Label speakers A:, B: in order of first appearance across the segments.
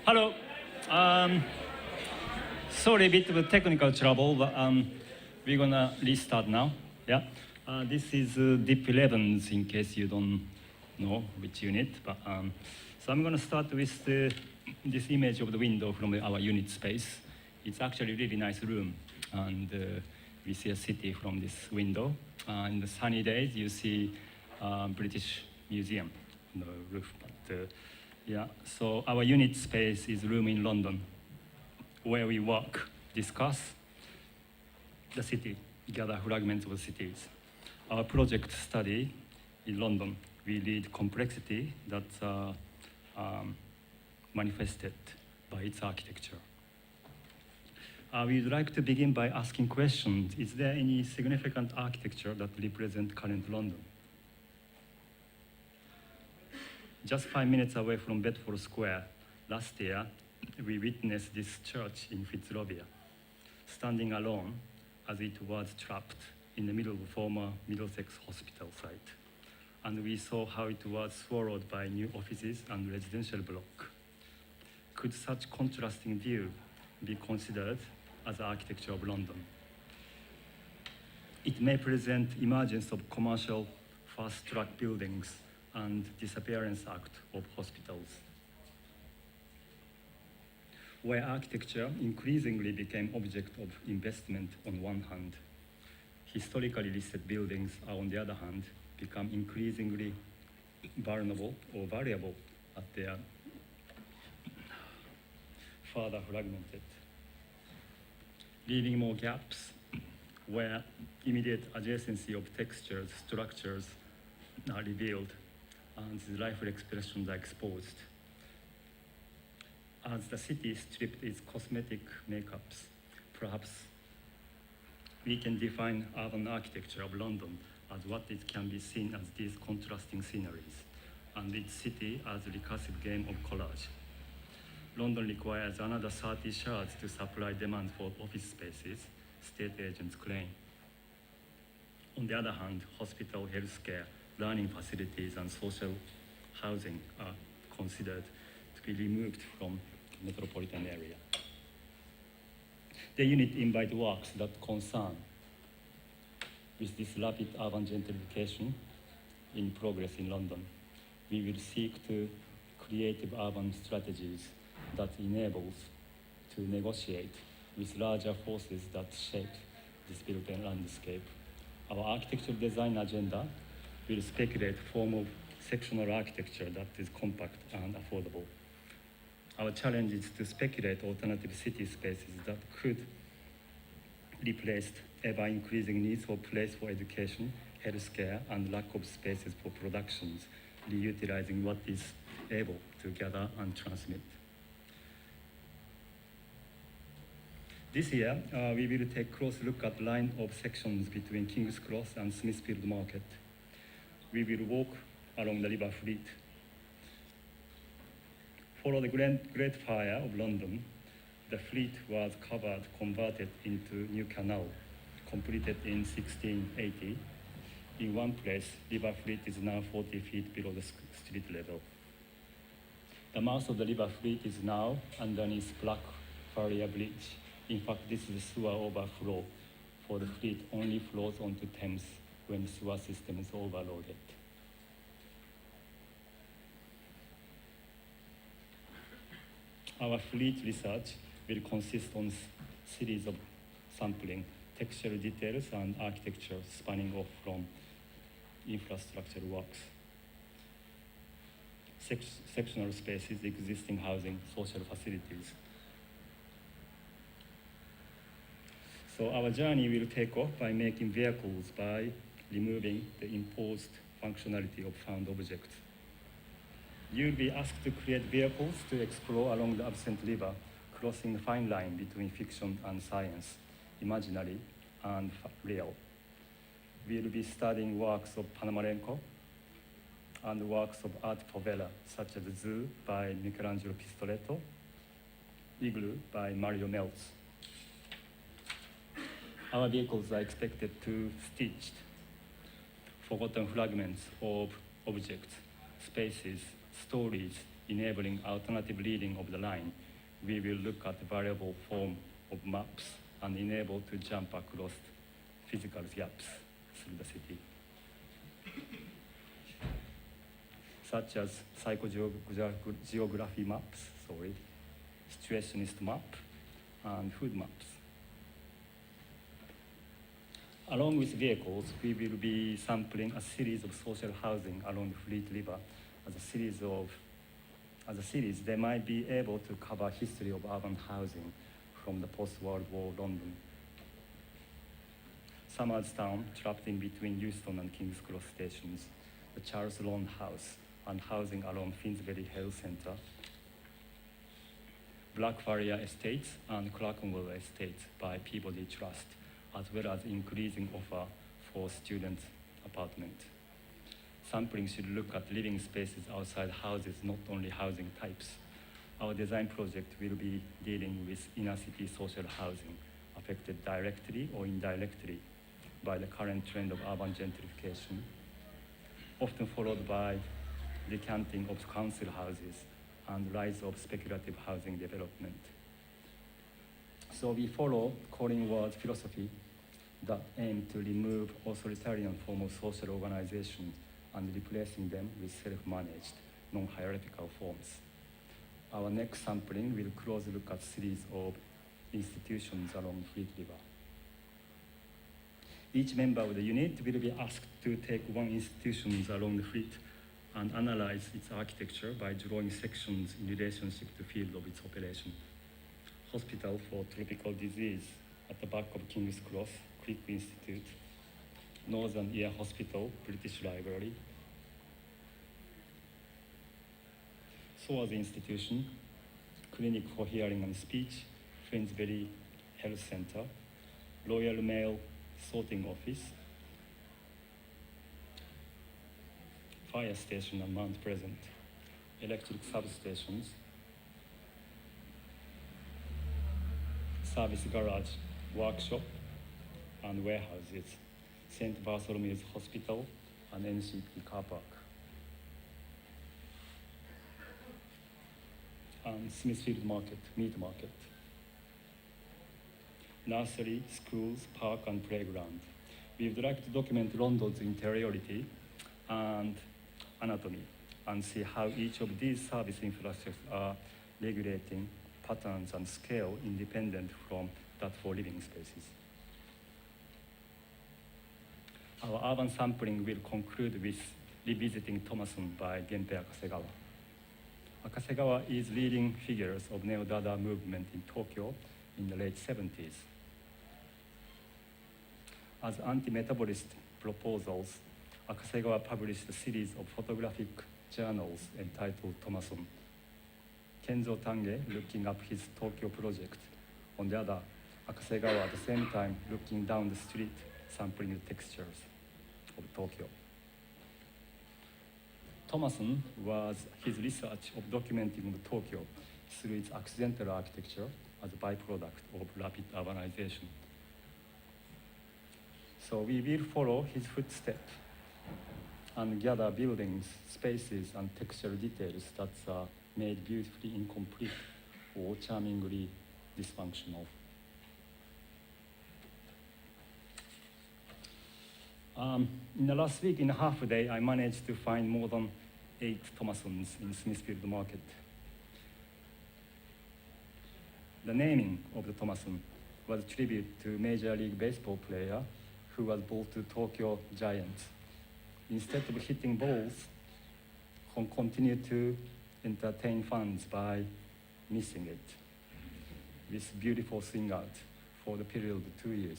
A: Hello. Sorry, a bit of a technical trouble, but we're gonna restart now. Yeah. This is DIP 11, in case you don't know which unit. But so I'm gonna start with this image of the window from our unit space. It's actually a really nice room, and we see a city from this window. In the sunny days, you see British Museum on the roof. But yeah, so our unit space is room in London, where we work, discuss the city, gather fragments of cities. Our project study in London, we read complexity that's manifested by its architecture. We'd like to begin by asking questions. Is there any significant architecture that represents current London? Just 5 minutes away from Bedford Square, last year, we witnessed this church in Fitzrovia, standing alone as it was trapped in the middle of a former Middlesex hospital site. And we saw how it was swallowed by new offices and residential block. Could such contrasting view be considered as the architecture of London? It may present emergence of commercial fast-track buildings and disappearance act of hospitals, where architecture increasingly became object of investment on one hand. Historically listed buildings are, on the other hand, become increasingly vulnerable or variable as they are further fragmented, leaving more gaps where immediate adjacency of textures, structures are revealed, and the life expressions are exposed. As the city stripped its cosmetic makeups, perhaps we can define urban architecture of London as what it can be seen as these contrasting sceneries, and its city as a recursive game of collage. London requires another 30 shards to supply demand for office spaces, state agents claim. On the other hand, hospital, healthcare, learning facilities, and social housing are considered to be removed from the metropolitan area. The unit invite works that concern with this rapid urban gentrification in progress in London. We will seek to creative urban strategies that enables to negotiate with larger forces that shape this built landscape. Our architectural design agenda will speculate form of sectional architecture that is compact and affordable. Our challenge is to speculate alternative city spaces that could replace ever-increasing needs for place for education, healthcare, and lack of spaces for productions, reutilizing what is able to gather and transmit. This year, we will take a close look at line of sections between King's Cross and Smithfield Market. We will walk along the River Fleet. Following the Great Fire of London, the Fleet was converted into new canal, completed in 1680. In one place, River Fleet is now 40 feet below the street level. The mouth of the River Fleet is now underneath Blackfriars Bridge. In fact, this is a sewer overflow, for the Fleet only flows onto Thames when the sewer system is overloaded. Our Fleet research will consist on a series of sampling, textural details, and architecture spanning off from infrastructure works, sectional spaces, existing housing, social facilities. So our journey will take off by making vehicles by removing the imposed functionality of found objects. You'll be asked to create vehicles to explore along the absent river, crossing the fine line between fiction and science, imaginary and real. We'll be studying works of Panamarenko and works of Art Povera, such as Zoo by Michelangelo Pistoletto, Igloo by Mario Meltz. Our vehicles are expected to stitch forgotten fragments of objects, spaces, stories enabling alternative reading of the line, we will look at the variable form of maps and enable to jump across physical gaps through the city, such as psychogeography maps, situationist map, and food maps. Along with vehicles, we will be sampling a series of social housing along the Fleet River. As a series, they might be able to cover history of urban housing from the post-World War London. Somers Town, trapped in between Euston and King's Cross stations, the Charles Lond House, and housing along Finsbury Health Centre, Blackfriar Estates and Clerkenwell Estates by Peabody Trust, as well as increasing offer for student apartment. Sampling should look at living spaces outside houses, not only housing types. Our design project will be dealing with inner city social housing affected directly or indirectly by the current trend of urban gentrification, often followed by decanting of council houses and rise of speculative housing development. So we follow Collingwood's philosophy that aim to remove authoritarian form of social organization and replacing them with self-managed, non-hierarchical forms. Our next sampling will closely look at series of institutions along Fleet River. Each member of the unit will be asked to take one institution along the Fleet and analyze its architecture by drawing sections in relationship to field of its operation. Hospital for Tropical Disease at the back of King's Cross, Crick Institute, Northern Ear Hospital, British Library, Swords Institution, Clinic for Hearing and Speech, Finsbury Health Centre, Royal Mail Sorting Office, Fire Station and Mount Pleasant, electric substations, Service Garage, Workshop, and warehouses, St. Bartholomew's Hospital, and NCP Car Park. And Smithfield Market, Meat Market. Nursery, schools, park, and playground. We would like to document London's interiority and anatomy and see how each of these service infrastructures are regulating patterns and scale independent from that for living spaces. Our urban sampling will conclude with revisiting Thomasson by Genpei Akasegawa. Akasegawa is leading figures of Neo-Dada movement in Tokyo in the late 70s. As anti-metabolist proposals, Akasegawa published a series of photographic journals entitled Thomasson. Kenzo Tange looking up his Tokyo project. On the other, Akasegawa at the same time looking down the street, sampling the textures of Tokyo. Thomasson was his research of documenting the Tokyo through its accidental architecture as a byproduct of rapid urbanization. So we will follow his footsteps and gather buildings, spaces, and textural details that are made beautifully incomplete or charmingly dysfunctional. In the last week and a half day, I managed to find more than 8 Thomassons in Smithfield Market. The naming of the Thomasson was a tribute to Major League Baseball player who was bought to Tokyo Giants. Instead of hitting balls, he continued to entertain fans by missing it with beautiful swing out for the period of 2 years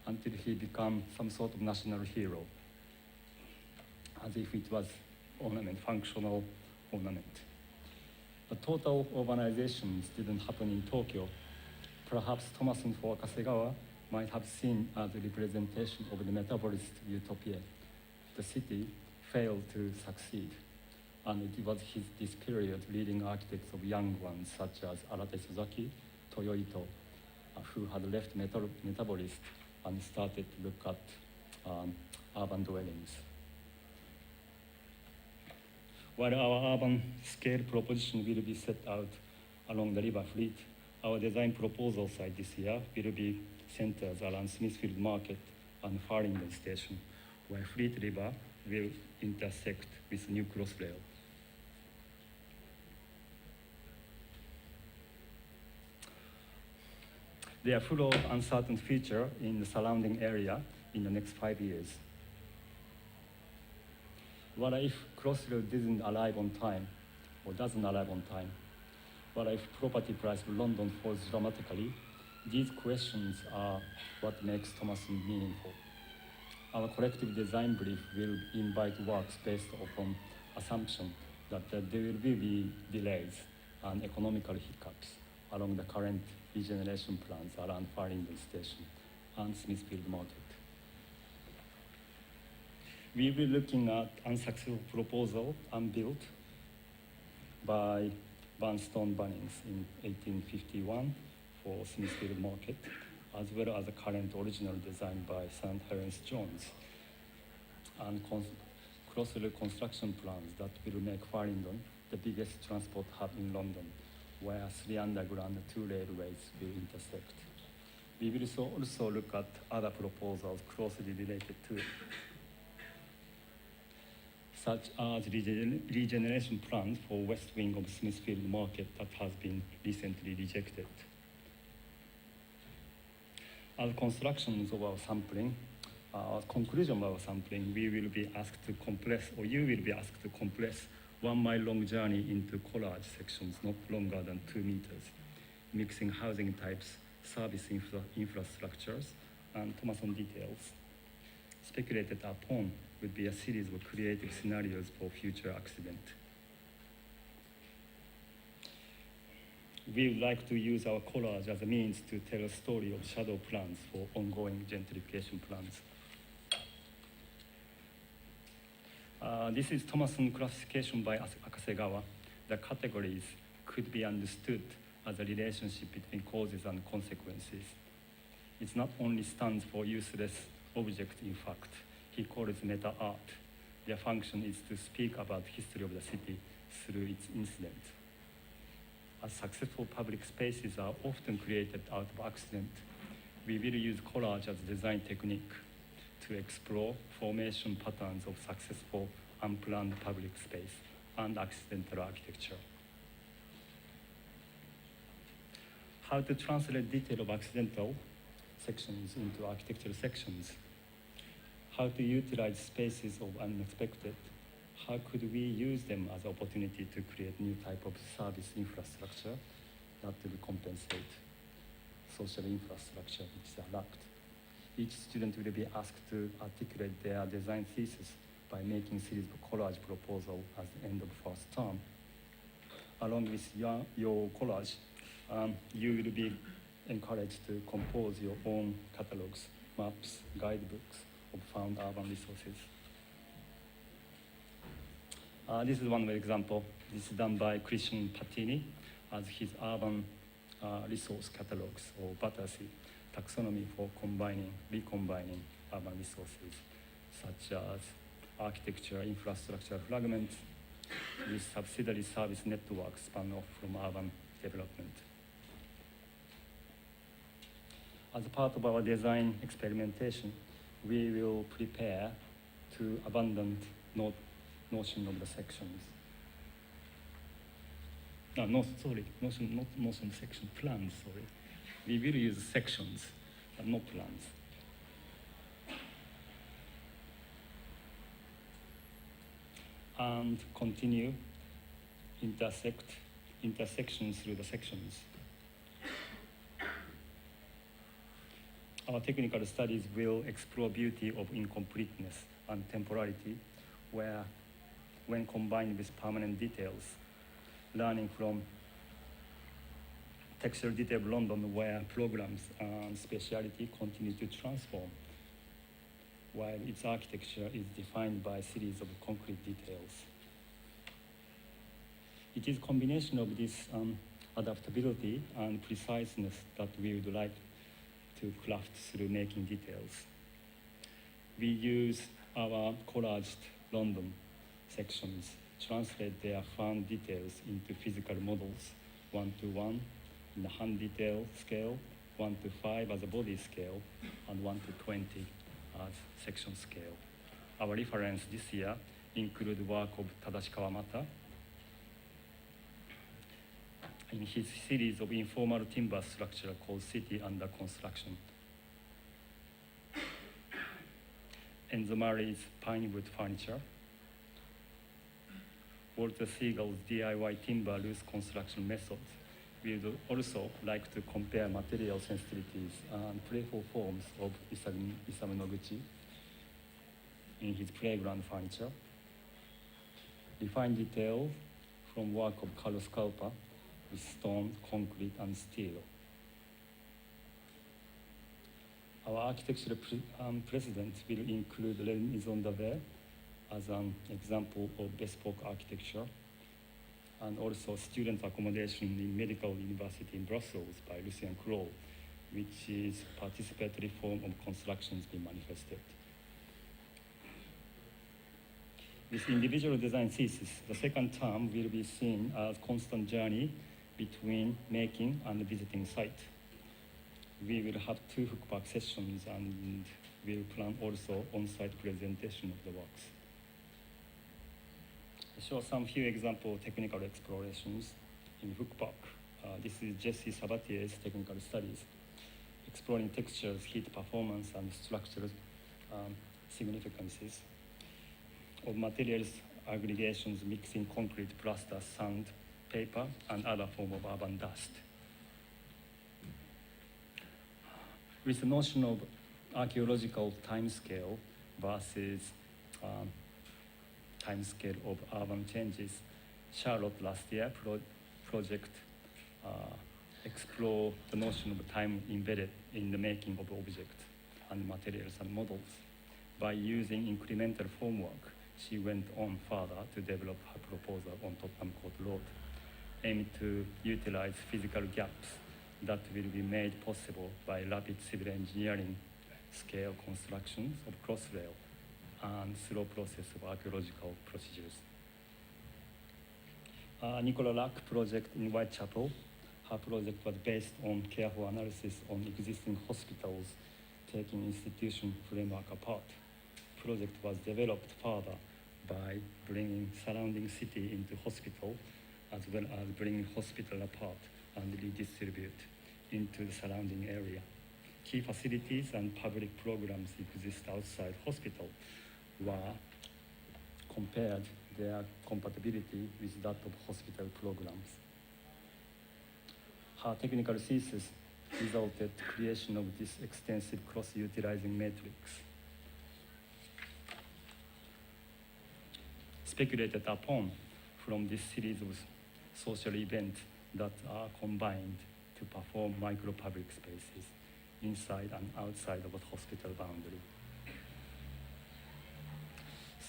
A: until he became some sort of national hero, as if it was ornament, functional ornament. The total urbanizations didn't happen in Tokyo. Perhaps Thomasson for Akasegawa might have seen as a representation of the metabolist utopia. The city failed to succeed, and it was this period leading architects of young ones such as Arate Suzaki, Toyo Ito, who had left metabolist and started to look at urban dwellings. While our urban scale proposition will be set out along the river fleet, our design proposal site this year will be centered around Smithfield Market and Farringdon Station, where Fleet River will intersect with New Crossrail. There are full of uncertain future in the surrounding area in the next 5 years. What if Crossrail doesn't arrive on time, or doesn't arrive on time? What if property price of London falls dramatically? These questions are what makes Thomasson meaningful. Our collective design brief will invite works based upon assumption that there will be delays and economical hiccups along the current regeneration plans around Farringdon Station and Smithfield Market. We will be looking at unsuccessful proposal unbuilt by Burnstone Bunnings in 1851 for Smithfield Market, as well as the current original design by St. Helens Jones, and Crossrail construction plans that will make Farringdon the biggest transport hub in London, where 3 underground and 2 railways will intersect. We will also look at other proposals closely related to it, such as regeneration plans for west wing of Smithfield Market that has been recently rejected. As conclusion of our sampling, we will be asked to compress, or you will be asked to compress 1 mile long journey into collage sections not longer than 2 meters, mixing housing types, service infrastructures, and Thomasson details. Speculated upon would be a series of creative scenarios for future accident. We would like to use our collage as a means to tell a story of shadow plans for ongoing gentrification plans. This is Thomasson classification by Akasegawa. The categories could be understood as a relationship between causes and consequences. It not only stands for useless object, in fact. He calls it meta art. Their function is to speak about the history of the city through its incident. As successful public spaces are often created out of accident, we will use collage as a design technique to explore formation patterns of successful unplanned public space and accidental architecture. How to translate detail of accidental sections into architectural sections. How to utilize spaces of unexpected. How could we use them as an opportunity to create new type of service infrastructure that will compensate social infrastructure which is lacked. Each student will be asked to articulate their design thesis by making series of collage proposal at the end of first term. Along with your collage, you will be encouraged to compose your own catalogs, maps, guidebooks of found urban resources. This is one example. This is done by Christian Patini as his urban resource catalogs, or Battersea taxonomy for recombining urban resources, such as architecture, infrastructure fragments with subsidiary service networks spun off from urban development. As a part of our design experimentation, we will prepare to abandon notion of the sections. Not notion section, plans, sorry. We will use sections, but not plans. And continue intersections through the sections. Our technical studies will explore beauty of incompleteness and temporality, where, when combined with permanent details, learning from textual detail of London, where programs and speciality continue to transform, while its architecture is defined by a series of concrete details. It is a combination of this adaptability and preciseness that we would like to craft through making details. We use our collaged London sections translate their fan details into physical models, 1:1 in the hand detail scale, 1:5 as a body scale, and 1:20 as section scale. Our reference this year include work of Tadashi Kawamata in his series of informal timber structure called City Under Construction. Enzo Marie's pine wood furniture, Walter Siegel's DIY timber loose construction methods. We would also like to compare material sensitivities and playful forms of Isamu Noguchi in his playground furniture, refined details from work of Carlos Calpa with stone, concrete, and steel. Our architectural precedent will include Les Maisons d'Aver as an example of bespoke architecture, and also student accommodation in Medical University in Brussels by Lucien Croix, which is participatory form of constructions being manifested. With individual design thesis, the second term will be seen as constant journey between making and visiting site. We will have 2 hookback sessions and we'll plan also on-site presentation of the works. I show some few example technical explorations in hookback. This is Jesse Sabatier's technical studies, exploring textures, heat performance, and structural significances of materials aggregations mixing concrete, plaster, sand, paper, and other form of urban dust. With the notion of archaeological timescale versus timescale of urban changes, Charlotte last year project explore the notion of time embedded in the making of objects and materials and models. By using incremental formwork, she went on further to develop her proposal on Tottenham Court Road, aimed to utilize physical gaps that will be made possible by rapid civil engineering scale constructions of crossrail and slow process of archaeological procedures. Nicola Lack project in Whitechapel. Her project was based on careful analysis on existing hospitals, taking institution framework apart. Project was developed further by bringing surrounding city into hospital, as well as bringing hospital apart and redistribute into the surrounding area. Key facilities and public programs exist outside hospital were compared their compatibility with that of hospital programs. Her technical thesis resulted creation of this extensive cross-utilizing matrix. Speculated upon from this series of social events that are combined to perform micro-public spaces inside and outside of a hospital boundary.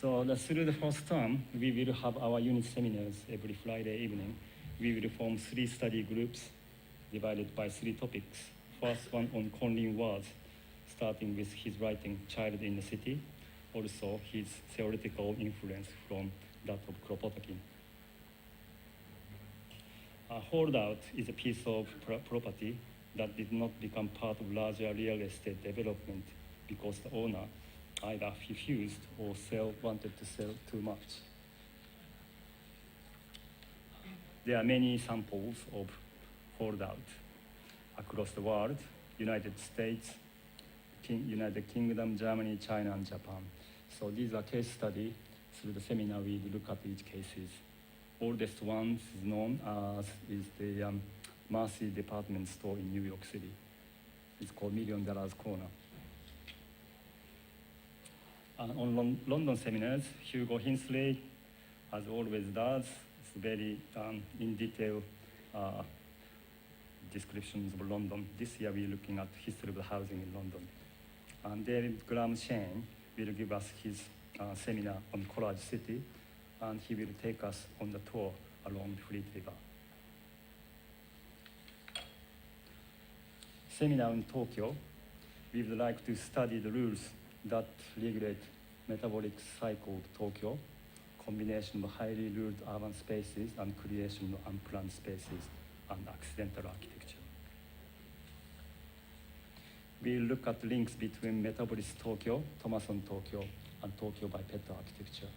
A: So through the first term, we will have our unit seminars every Friday evening. We will form 3 study groups divided by 3 topics. First one on Conlin Ward, starting with his writing Child in the City, also his theoretical influence from that of Kropotkin. A holdout is a piece of property that did not become part of larger real estate development because the owner either refused or wanted to sell too much. There are many samples of holdout across the world: United States, United Kingdom, Germany, China, and Japan. So these are case studies. Through the seminar, we look at each cases. Oldest one is known as the Marcy department store in New York City. It's called $1 Million Corner. And on London seminars, Hugo Hinsley, as always does, it's very in detail descriptions of London. This year we're looking at history of the housing in London. And David Graham Shane will give us his seminar on Collage City, and he will take us on the tour along the Fleet River. Seminar in Tokyo, we would like to study the rules that regulate metabolic cycle of Tokyo, combination of highly ruled urban spaces and creation of unplanned spaces and accidental architecture. We look at links between Metropolis Tokyo, Thomasson Tokyo, and Tokyo by Pet architecture.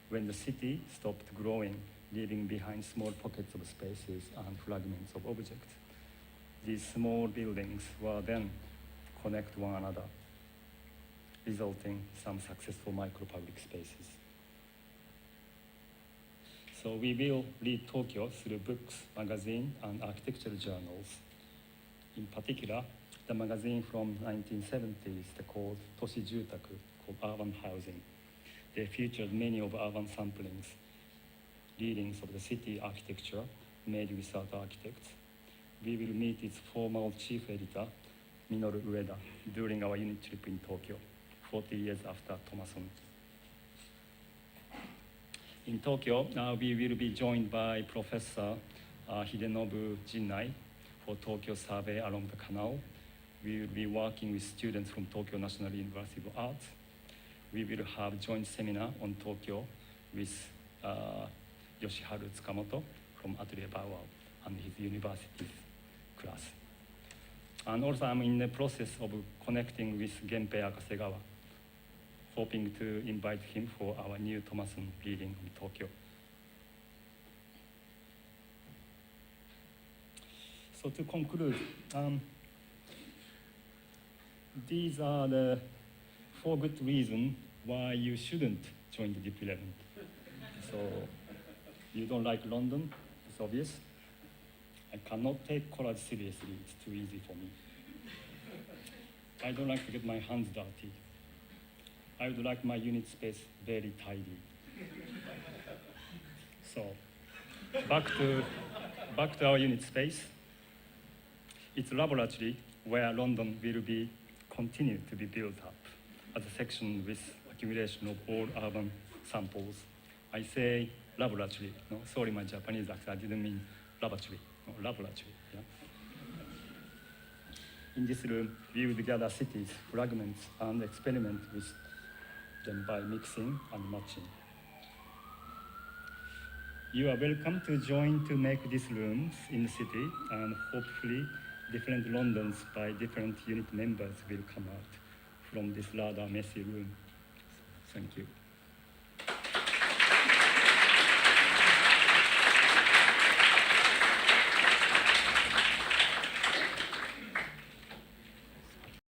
A: When the city stopped growing, leaving behind small pockets of spaces and fragments of objects, these small buildings were then connect one another, resulting some successful micro-public spaces. So we will read Tokyo through books, magazines, and architectural journals. In particular, the magazine from 1970s, called Toshi Jutaku, called Urban Housing. They featured many of urban samplings, readings of the city architecture made with other architects. We will meet its former chief editor, Minoru Ueda, during our unit trip in Tokyo, 40 years after Thomasson. In Tokyo, we will be joined by Professor Hidenobu Jinnai for Tokyo survey along the canal. We will be working with students from Tokyo National University of Arts. We will have joint seminar on Tokyo with Yoshiharu Tsukamoto from Atelier Bauer and his university's class. And also I'm in the process of connecting with Genpei Akasegawa, hoping to invite him for our new Thomasson reading in Tokyo. So to conclude, these are the 4 good reasons why you shouldn't join the DIP 11. So you don't like London, it's obvious. I cannot take college seriously, it's too easy for me. I don't like to get my hands dirty. I would like my unit space very tidy. So back to our unit space. It's a laboratory where London will be continue to be built up as a section with accumulation of all urban samples. I say laboratory. No, sorry, my Japanese accent. I didn't mean laboratory. No, laboratory. Yeah. In this room, we would gather cities, fragments, and experiment with them by mixing and matching. You are welcome to join to make these rooms in the city, and hopefully different Londons by different unit members will come out from this rather messy room. Thank you.